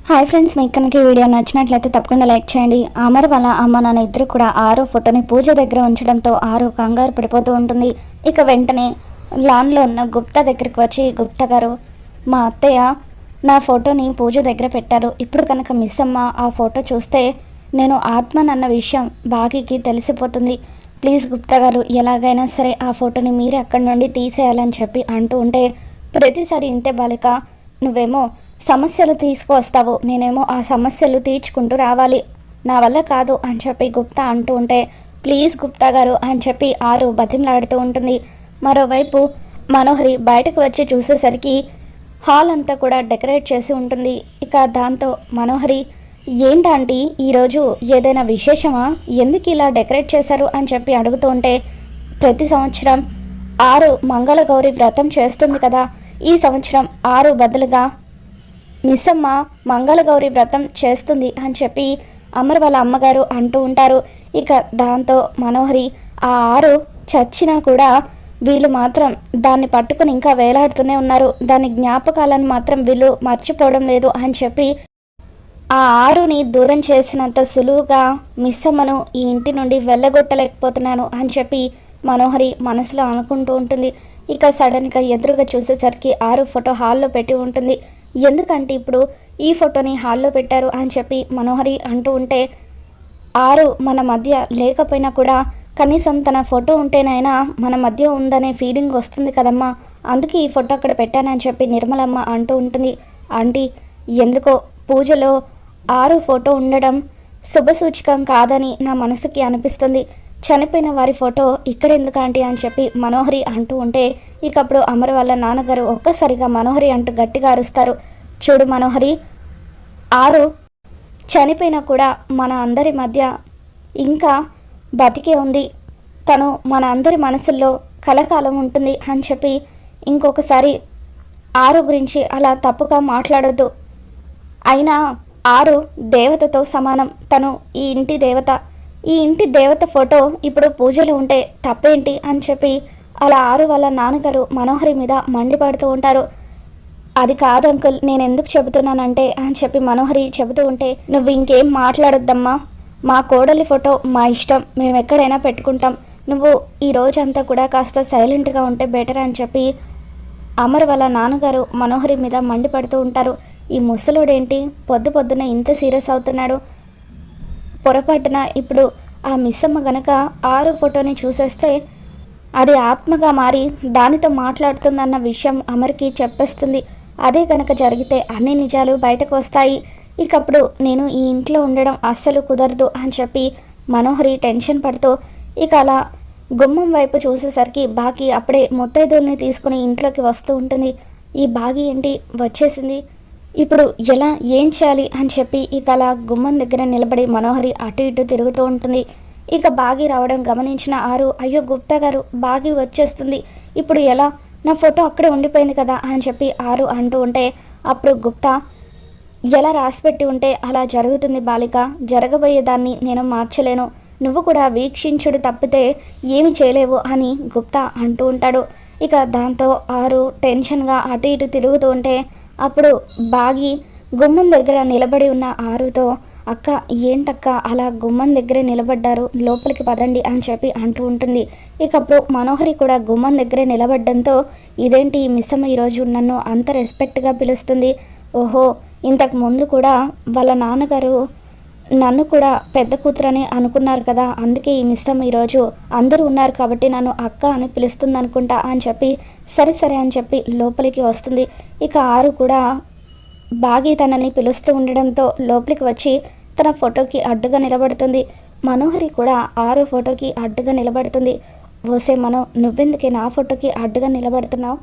Hi friends, మీకు కనుక ఈ వీడియో నచ్చినట్లయితే తప్పకుండా లైక్ చేయండి. అమర్ వాళ్ళ అమ్మ నాన్న ఇద్దరు కూడా ఆరు ఫోటోని పూజ దగ్గర ఉంచడంతో ఆరు కంగారు పడిపోతూ ఉంటుంది. ఇక వెంటనే లాన్లో ఉన్న గుప్తా దగ్గరికి వచ్చి, గుప్తా గారు, మా అత్తయ్య నా ఫోటోని పూజ దగ్గర పెట్టారు. ఇప్పుడు కనుక మిస్ అమ్మ ఆ ఫోటో చూస్తే నేను ఆత్మనన్న విషయం బాగీకి తెలిసిపోతుంది. ప్లీజ్ గుప్తా గారు, ఎలాగైనా సరే ఆ ఫోటోని మీరే అక్కడి నుండి తీసేయాలని చెప్పి అంటూ ఉంటే, ప్రతిసారి ఇంతే బాలిక, నువ్వేమో సమస్యలు తీసుకువస్తావు, నేనేమో ఆ సమస్యలు తీర్చుకుంటూ రావాలి, నా వల్ల కాదు అని చెప్పి గుప్తా అంటూ ఉంటే, ప్లీజ్ గుప్తా గారు అని చెప్పి ఆరు బతిమలాడుతూ ఉంటుంది. మరోవైపు మనోహరి బయటకు వచ్చి చూసేసరికి హాల్ అంతా కూడా డెకరేట్ చేసి ఉంటుంది. ఇక దాంతో మనోహరి, ఏంటంటే ఈరోజు ఏదైనా విశేషమా, ఎందుకు ఇలా డెకరేట్ చేశారు అని చెప్పి అడుగుతూ ఉంటే, ప్రతి సంవత్సరం ఆరు మంగళగౌరి వ్రతం చేస్తుంది కదా, ఈ సంవత్సరం ఆరు బదులుగా మిస్ అమ్మ మంగళగౌరి వ్రతం చేస్తుంది అని చెప్పి అమర్ వాళ్ళ అమ్మగారు అంటూ ఉంటారు. ఇక దాంతో మనోహరి, ఆ ఆరు చచ్చినా కూడా వీళ్ళు మాత్రం దాన్ని పట్టుకుని ఇంకా వేలాడుతూనే ఉన్నారు, దాని జ్ఞాపకాలను మాత్రం వీళ్ళు మర్చిపోవడం లేదు అని చెప్పి ఆ ఆరుని దూరం చేసినంత సులువుగా మిస్ అమ్మను ఈ ఇంటి నుండి వెళ్ళగొట్టలేకపోతున్నాను అని చెప్పి మనోహరి మనసులో అనుకుంటూ ఉంటుంది. ఇక సడన్గా ఎదురుగా చూసేసరికి ఆరు ఫోటో హాల్లో పెట్టి ఉంటుంది. ఎందుకంటే ఇప్పుడు ఈ ఫోటోని హాల్లో పెట్టారు అని చెప్పి మనోహరి అంటూ ఉంటే, ఆరు మన మధ్య లేకపోయినా కూడా కనీసం తన ఫోటో ఉంటేనైనా మన మధ్య ఉందనే ఫీలింగ్ వస్తుంది కదమ్మా, అందుకే ఈ ఫోటో అక్కడ పెట్టానని చెప్పి నిర్మలమ్మ అంటూ ఉంటుంది. ఆంటీ, ఎందుకో పూజలో ఆరు ఫోటో ఉండడం శుభసూచకం కాదని నా మనసుకి అనిపిస్తుంది, చనిపోయిన వారి ఫోటో ఇక్కడ ఎందుకు ఆంటీ అని చెప్పి మనోహరి అంటూ ఉంటే, ఇక అప్పుడు అమర్ వాళ్ళ నాన్నగారు ఒక్కసారిగా మనోహరి అంటూ గట్టిగా అరుస్తారు. చూడు మనోహరి, ఆరు చనిపోయినా కూడా మన అందరి మధ్య ఇంకా బతికే ఉంది, తను మన అందరి మనసుల్లో కలకాలం ఉంటుంది అని చెప్పి ఇంకొకసారి ఆరు గురించి అలా తప్పుగా మాట్లాడొద్దు. అయినా ఆరు దేవతతో సమానం, తను ఈ ఇంటి దేవత, ఈ ఇంటి దేవత ఫోటో ఇప్పుడు పూజలు ఉంటే తప్పేంటి అని చెప్పి అలా ఆరు వాళ్ళ నాన్నగారు మనోహరి మీద మండిపడుతూ ఉంటారు. అది కాదు అంకుల్, నేను ఎందుకు చెబుతున్నానంటే అని చెప్పి మనోహరి చెబుతూ ఉంటే, నువ్వు ఇంకేం మాట్లాడొద్దమ్మా, మా కోడలి ఫోటో మా ఇష్టం, మేము ఎక్కడైనా పెట్టుకుంటాం, నువ్వు ఈ రోజంతా కూడా కాస్త సైలెంట్గా ఉంటే బెటర్ అని చెప్పి అమర్ వాళ్ళ నాన్నగారు మనోహరి మీద మండిపడుతూ ఉంటారు. ఈ ముసలోడేంటి పొద్దున ఇంత సీరియస్ అవుతున్నాడు, పొరపాటున ఇప్పుడు ఆ మిస్ అమ్మ గనక ఆరు ఫోటోని చూసేస్తే అది ఆత్మగా మారి దానితో మాట్లాడుతుందన్న విషయం అమర్కి చెప్పేస్తుంది. అదే కనుక జరిగితే అన్ని నిజాలు బయటకు వస్తాయి, ఇకప్పుడు నేను ఈ ఇంట్లో ఉండడం అస్సలు కుదరదు అని చెప్పి మనోహరి టెన్షన్ పడుతూ ఇక అలా గుమ్మం వైపు చూసేసరికి బాగి అప్పుడే ముత్తైదుల్ని తీసుకుని ఇంట్లోకి వస్తూ ఉంటుంది. ఈ బాగి ఏంటి వచ్చేసింది, ఇప్పుడు ఎలా ఏం చేయాలి అని చెప్పి ఇక అలా గుమ్మం దగ్గర నిలబడి మనోహరి అటు ఇటు తిరుగుతూ ఉంటుంది. ఇక బాగి రావడం గమనించిన ఆరు, అయ్యో గుప్తా గారు, బాగి వచ్చేస్తుంది, ఇప్పుడు ఎలా, నా ఫోటో అక్కడే ఉండిపోయింది కదా అని చెప్పి ఆరు అంటూ ఉంటే, అప్పుడు గుప్తా, ఎలా రాసిపెట్టి ఉంటే అలా జరుగుతుంది బాలిక, జరగబోయేదాన్ని నేను మార్చలేను, నువ్వు కూడా వీక్షించుడు తప్పితే ఏమి చేయలేవు అని గుప్తా అంటూ ఉంటాడు. ఇక దాంతో ఆరు టెన్షన్గా అటు ఇటు తిరుగుతూ ఉంటే, అప్పుడు బాగి గుమ్మం దగ్గర నిలబడి ఉన్న ఆరుతో, అక్క ఏంటక్క అలా గుమ్మం దగ్గరే నిలబడ్డారు, లోపలికి పదండి అని చెప్పి అంటూ ఉంటుంది. ఇక అప్పుడు మనోహరి కూడా గుమ్మం దగ్గరే నిలబడ్డంతో, ఇదేంటి ఈ మిస్సమ్మ ఈరోజు నన్ను అంత రెస్పెక్ట్గా పిలుస్తుంది, ఓహో ఇంతకు ముందు కూడా వాళ్ళ నాన్నగారు నన్ను కూడా పెద్ద కూతురని అనుకున్నారు కదా, అందుకే ఈ మిస్సమ్మ ఈరోజు అందరూ ఉన్నారు కాబట్టి నన్ను అక్క అని పిలుస్తుంది అనుకుంటా అని చెప్పి సరే సరే అని చెప్పి లోపలికి వస్తుంది. ఇక ఆరు కూడా బాగి తనని పిలుస్తూ ఉండడంతో లోపలికి వచ్చి తన ఫోటోకి అడ్డుగా నిలబడుతుంది. మనోహరి కూడా ఆరు ఫోటోకి అడ్డుగా నిలబడుతుంది. ఓసే మనో, నువ్వెందుకే నా ఫోటోకి అడ్డుగా నిలబడుతున్నావు,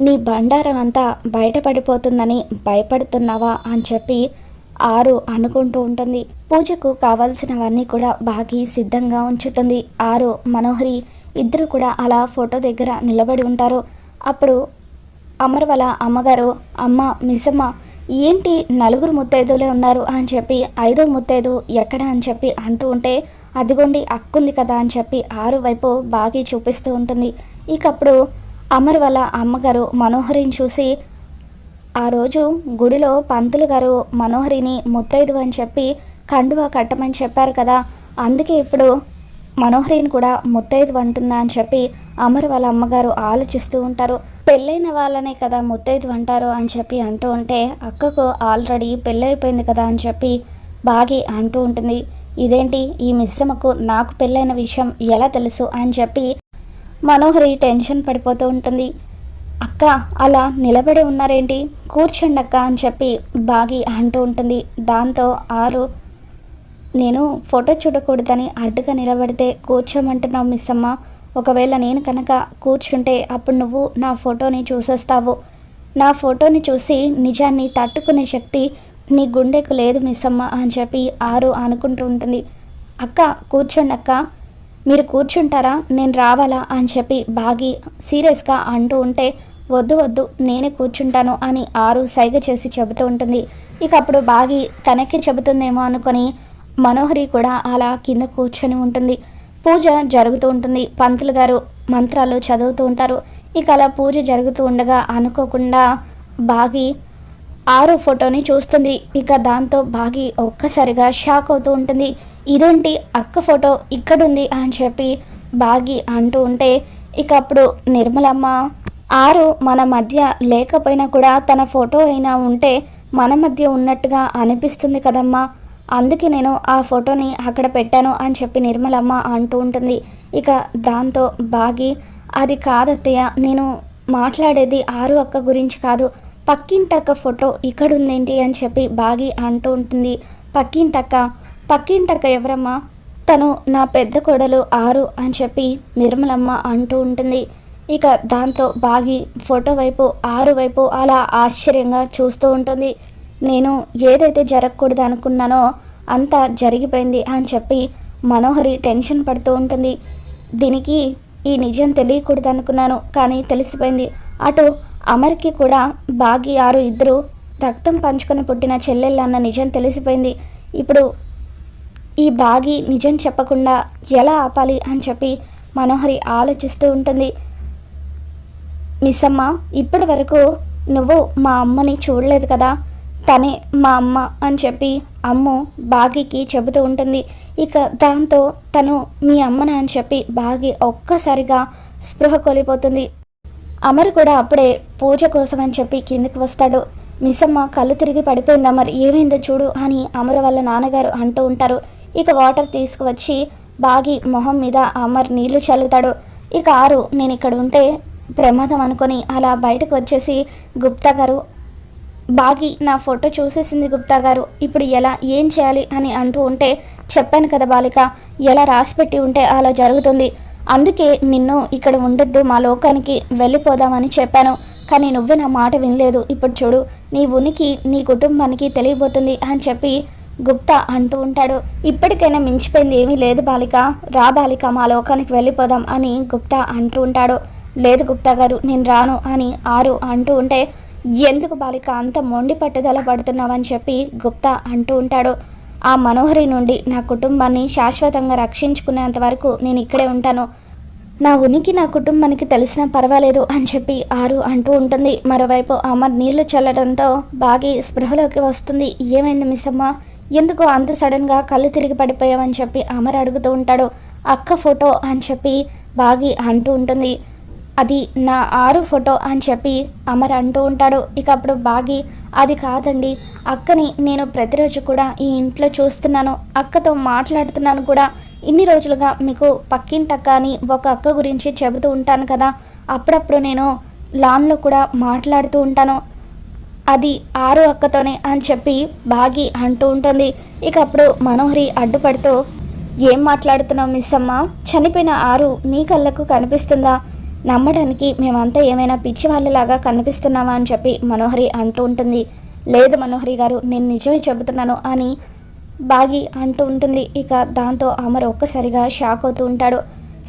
నీ బండారం అంతా బయటపడిపోతుందని భయపడుతున్నావా అని చెప్పి ఆరు అనుకుంటూ ఉంటుంది. పూజకు కావాల్సినవన్నీ కూడా బాగి సిద్ధంగా ఉంచుతుంది. ఆరు మనోహరి ఇద్దరు కూడా అలా ఫోటో దగ్గర నిలబడి ఉంటారు. అప్పుడు అమర్ వాళ్ళ అమ్మగారు, అమ్మ మిస్సమ్మ ఏంటి నలుగురు ముత్తైదులే ఉన్నారు అని చెప్పి ఐదో ముత్తైదు ఎక్కడ అని చెప్పి అంటూ ఉంటే, అదిగోండి అక్కుంది కదా అని చెప్పి ఆరు వైపు బాగి చూపిస్తూ ఉంటుంది. ఇకప్పుడు అమర్ వాళ్ళ అమ్మగారు మనోహరిని చూసి, ఆ రోజు గుడిలో పంతులు గారు మనోహరిని ముత్తైదు అని చెప్పి కండువా కట్టమని చెప్పారు కదా, అందుకే ఇప్పుడు మనోహరిని కూడా ముత్తైదు అంటుందా అని చెప్పి అమర్ వాళ్ళ అమ్మగారు ఆలోచిస్తూ ఉంటారు. పెళ్ళైన వాళ్ళనే కదా ముత్తైదు అంటారు అని చెప్పి అంటూ ఉంటే అక్కకు ఆల్రెడీ పెళ్ళైపోయింది కదా అని చెప్పి బాగి అంటూ ఉంటుంది. ఇదేంటి ఈ మిశ్రమకు నాకు పెళ్ళైన విషయం ఎలా తెలుసు అని చెప్పి మనోహరి టెన్షన్ పడిపోతూ ఉంటుంది. అక్క అలా నిలబడి ఉన్నారేంటి, కూర్చోండి అక్క అని చెప్పి బాగి అంటూ ఉంటుంది. దాంతో ఆరు, నేను ఫోటో చూడకూడదని అడ్డుగా నిలబడితే కూర్చోమంటున్నావు మిస్ అమ్మ, ఒకవేళ నేను కనుక కూర్చుంటే అప్పుడు నువ్వు నా ఫోటోని చూసేస్తావు, నా ఫోటోని చూసి నిజాన్ని తట్టుకునే శక్తి నీ గుండెకు లేదు మిస్ అమ్మ అని చెప్పి ఆరు అనుకుంటూ ఉంటుంది. అక్క కూర్చోండి అక్క, మీరు కూర్చుంటారా, నేను రావాలా అని చెప్పి బాగి సీరియస్గా అంటూ ఉంటే వద్దు వద్దు నేనే కూర్చుంటాను అని ఆరు సైగ చేసి చెబుతూ ఉంటుంది. ఇక అప్పుడు బాగి తనకి చెబుతుందేమో అనుకొని మనోహరి కూడా అలా కింద కూర్చొని ఉంటుంది. పూజ జరుగుతూ ఉంటుంది. పంతులు గారు మంత్రాలు చదువుతూ ఉంటారు. ఇక అలా పూజ జరుగుతూ ఉండగా అనుకోకుండా బాగి ఆరు ఫోటోని చూస్తుంది. ఇక దాంతో బాగి ఒక్కసారిగా షాక్ అవుతూ ఉంటుంది. ఇదేంటి అక్క ఫోటో ఇక్కడుంది అని చెప్పి బాగి అంటూ ఉంటే ఇక అప్పుడు నిర్మలమ్మ, ఆరు మన మధ్య లేకపోయినా కూడా తన ఫోటో అయినా ఉంటే మన మధ్య ఉన్నట్టుగా అనిపిస్తుంది కదమ్మా, అందుకే నేను ఆ ఫోటోని అక్కడ పెట్టాను అని చెప్పి నిర్మలమ్మ అంటూ ఉంటుంది. ఇక దాంతో బాగి, అది కాదత్తయ్య, నేను మాట్లాడేది ఆరు అక్క గురించి కాదు, పక్కింటక్క ఫోటో ఇక్కడుందేంటి అని చెప్పి బాగి అంటూ ఉంటుంది. పక్కింటక్క ఎవరమ్మా, తను నా పెద్ద కోడలు ఆరు అని చెప్పి నిర్మలమ్మ అంటూ ఉంటుంది. ఇక దాంతో బాగి ఫోటో వైపు ఆరు వైపు అలా ఆశ్చర్యంగా చూస్తూ ఉంటుంది. నేను ఏదైతే జరగకూడదు అనుకున్నానో అంతా జరిగిపోయింది అని చెప్పి మనోహరి టెన్షన్ పడుతూ ఉంటుంది. దీనికి ఈ నిజం తెలియకూడదు అనుకున్నాను కానీ తెలిసిపోయింది. అటు అమర్కి కూడా బాగి ఆరు ఇద్దరు రక్తం పంచుకొని పుట్టిన చెల్లెళ్ళు అన్న నిజం తెలిసిపోయింది. ఇప్పుడు ఈ బాగి నిజం చెప్పకుండా ఎలా ఆపాలి అని చెప్పి మనోహరి ఆలోచిస్తూ ఉంటుంది. మిస్ అమ్మ, ఇప్పటి వరకు నువ్వు మా అమ్మని చూడలేదు కదా, తనే మా అమ్మ అని చెప్పి అమ్ము బాగికి చెబుతూ ఉంటుంది. ఇక దాంతో తను మీ అమ్మన అని చెప్పి బాగి ఒక్కసారిగా స్పృహ కోల్పోతుంది. అమర్ కూడా అప్పుడే పూజ కోసం అని చెప్పి కిందకి వస్తాడు. మిస్ అమ్మ కళ్ళు తిరిగి పడిపోయింది అమర్, ఏమైందో చూడు అని అమర్ వాళ్ళ నాన్నగారు అంటూ ఉంటారు. ఇక వాటర్ తీసుకువచ్చి బాగి మొహం మీద అమర్ నీళ్లు చల్లుతాడు. ఇక ఆరు, నేను ఇక్కడ ఉంటే ప్రమాదం అనుకొని అలా బయటకు వచ్చేసి, గుప్తా గారు బాగి నా ఫోటో చూసేసింది గుప్తా గారు, ఇప్పుడు ఎలా ఏం చేయాలి అని అంటూ ఉంటే, చెప్పాను కదా బాలిక, ఎలా రాసిపెట్టి ఉంటే అలా జరుగుతుంది, అందుకే నిన్ను ఇక్కడ ఉండొద్దు, మా లోకానికి వెళ్ళిపోదామని చెప్పాను, కానీ నువ్వే నా మాట వినలేదు, ఇప్పుడు చూడు నీ ఉనికి నీ కుటుంబానికి తెలియబోతుంది అని చెప్పి గుప్తా అంటూ ఉంటాడు. ఇప్పటికైనా మించిపోయింది ఏమీ లేదు బాలిక, రా బాలిక మా లోకానికి వెళ్ళిపోదాం అని గుప్తా అంటూ ఉంటాడు. లేదు గుప్తా గారు నేను రాను అని ఆరు అంటూ ఉంటే, ఎందుకు బాలిక అంత మొండి పట్టుదల పడుతున్నావని చెప్పి గుప్తా అంటూ ఉంటాడు. ఆ మనోహరి నుండి నా కుటుంబాన్ని శాశ్వతంగా రక్షించుకునేంత వరకు నేను ఇక్కడే ఉంటాను, నా ఉనికి నా కుటుంబానికి తెలిసినా పర్వాలేదు అని చెప్పి ఆరు అంటూ ఉంటుంది. మరోవైపు అమర్ నీళ్లు చల్లడంతో బాగి స్పృహలోకి వస్తుంది. ఏమైంది మిస్ అమ్మ, ఎందుకు అంత సడన్గా కళ్ళు తిరిగి పడిపోయావని చెప్పి అమర్ అడుగుతూ ఉంటాడు. అక్క ఫోటో అని చెప్పి బాగి అంటూ ఉంటుంది. అది నా ఆరు ఫోటో అని చెప్పి అమర్ అంటూ ఉంటాడు. ఇక అప్పుడు బాగి, అది కాదండి, అక్కని నేను ప్రతిరోజు కూడా ఈ ఇంట్లో చూస్తున్నాను, అక్కతో మాట్లాడుతున్నాను కూడా, ఇన్ని రోజులుగా మీకు పక్కింటక్క అని ఒక అక్క గురించి చెబుతూ ఉంటాను కదా, అప్పుడప్పుడు నేను లాన్లో కూడా మాట్లాడుతూ ఉంటాను, అది ఆరు అక్కతోనే అని చెప్పి బాగి అంటూ ఉంటుంది. ఇక అప్పుడు మనోహరి అడ్డుపడుతూ, ఏం మాట్లాడుతున్నావు మిస్ అమ్మ, చనిపోయిన ఆరు నీ కళ్ళకు కనిపిస్తుందా, నమ్మడానికి మేమంతా ఏమైనా పిచ్చి వాళ్ళలాగా కనిపిస్తున్నామా అని చెప్పి మనోహరి అంటూ ఉంటుంది. లేదు మనోహరి గారు, నేను నిజమే చెబుతున్నాను అని బాగి అంటూ ఉంటుంది. ఇక దాంతో అమర్ ఒక్కసారిగా షాక్ అవుతూ ఉంటాడు.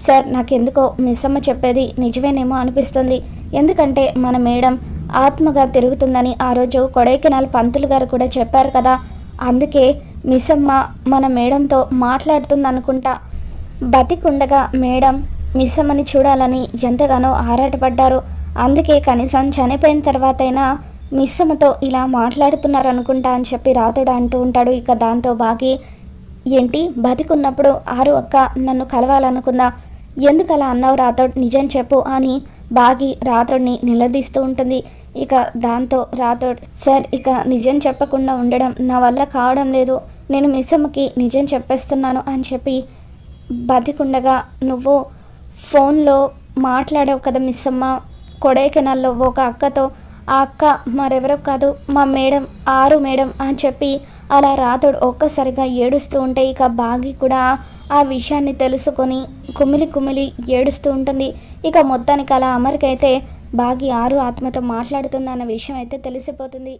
సార్ నాకెందుకో మిస్ అమ్మ చెప్పేది నిజమేనేమో అనిపిస్తుంది, ఎందుకంటే మన మేడం ఆత్మగా తిరుగుతుందని ఆ రోజు కొడైకెనాల్ పంతులు గారు కూడా చెప్పారు కదా, అందుకే మిస్ అమ్మ మన మేడంతో మాట్లాడుతుంది అనుకుంటా, బతికుండగా మేడం మిస్ అమ్మని చూడాలని ఎంతగానో ఆరాటపడ్డారు, అందుకే కనీసం చనిపోయిన తర్వాతైనా మిస్సమ్మతో ఇలా మాట్లాడుతున్నారనుకుంటా అని చెప్పి రాతోడు అంటూ ఉంటాడు. ఇక దాంతో బాగి, ఏంటి బతికున్నప్పుడు ఆరు అక్క నన్ను కలవాలనుకుందా, ఎందుకు అలా అన్నావు రాతోడ్, నిజం చెప్పు అని బాగి రాతోడిని నిలదీస్తూ ఉంటుంది. ఇక దాంతో రాతోడ్, సార్ ఇక నిజం చెప్పకుండా ఉండడం నా వల్ల కావడం లేదు, నేను మిస్సమ్మకి నిజం చెప్పేస్తున్నాను అని చెప్పి, బతికుండగా నువ్వు ఫోన్లో మాట్లాడావు కదా మిస్సమ్మ కొడైకెనాల్లో ఒక అక్కతో, ఆ అక్క మరెవరో కాదు మా మేడం, ఆరు మేడం అని చెప్పి అలా రాతోడు ఒక్కసారిగా ఏడుస్తూ ఉంటే ఇక బాగి కూడా ఆ విషయాన్ని తెలుసుకొని కుమిలి కుమిలి ఏడుస్తూ ఉంటుంది. ఇక మొత్తానికి అలా అమర్కైతే బాగి ఆరు ఆత్మతో మాట్లాడుతుందన్న విషయం అయితే తెలిసిపోతుంది.